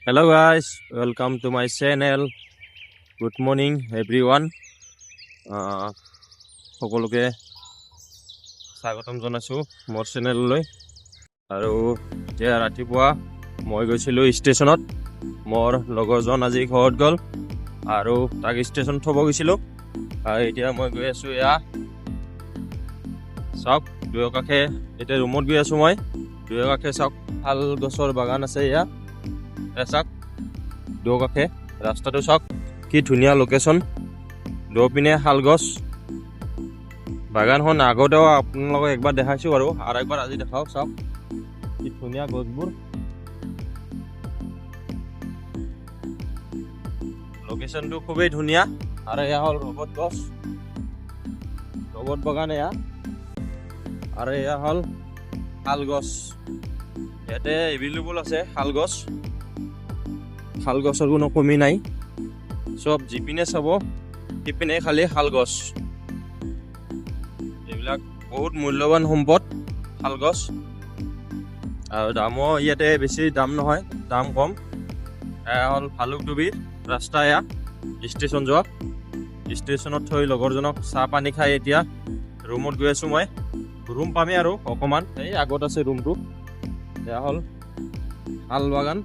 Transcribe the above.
Hello guys, welcome to my channel. Good morning everyone. সকলোকে স্বাগতম জনাইছোঁ মোৰ চেনেললৈ। আৰু এতিয়া ৰাতিপুৱা মই গৈছিলোঁ ষ্টেচনত। মোৰ লগৰজন আজি ঘৰত গ'ল আৰু তাক ষ্টেচন থ'ব গৈছিলোঁ। আৰু এতিয়া মই গৈ আছোঁ এয়া চাওক দুয়ো কাষে, এতিয়া ৰুমত গৈ আছোঁ মই। দুয়ো কাষে চাওক শাল গছৰ বাগান আছে এয়া চাওক দুয়ো কাষে ৰাস্তাটো চাওক কি ধুনীয়া লোকেশ্যন। দুপিনে শাল গছ বাগানখন আগতেও আপোনালোকক একবাৰ দেখাইছোঁ আৰু একবাৰ আজি দেখাওক। চাওক কি ধুনীয়া গছবোৰ, লোকেশ্যনটো খুবেই ধুনীয়া। আৰু এয়া হ'ল ৰবট গছ, ৰবট বাগান এয়া। আৰু এয়া হ'ল শাল গছ, ইয়াতে এভেইলেবল আছে শাল গছ। শাল গছৰ কোনো কমি নাই, চব যিপিনে চাব সিপিনে খালি শাল গছ। এইবিলাক বহুত মূল্যৱান সম্পদ শাল গছ। আৰু দামো ইয়াতে বেছি দাম নহয়, দাম কম। এয়া হ'ল ভালুকডুবিৰ ৰাস্তা, এয়া ষ্টেচন যোৱা। ষ্টেচনত থৈ লগৰজনক চাহ পানী খাই এতিয়া ৰুমত গৈ আছোঁ মই। ৰুম পামেই আৰু অকণমান, এই আগত আছে ৰুমটো। এয়া হ'ল শাল বাগান,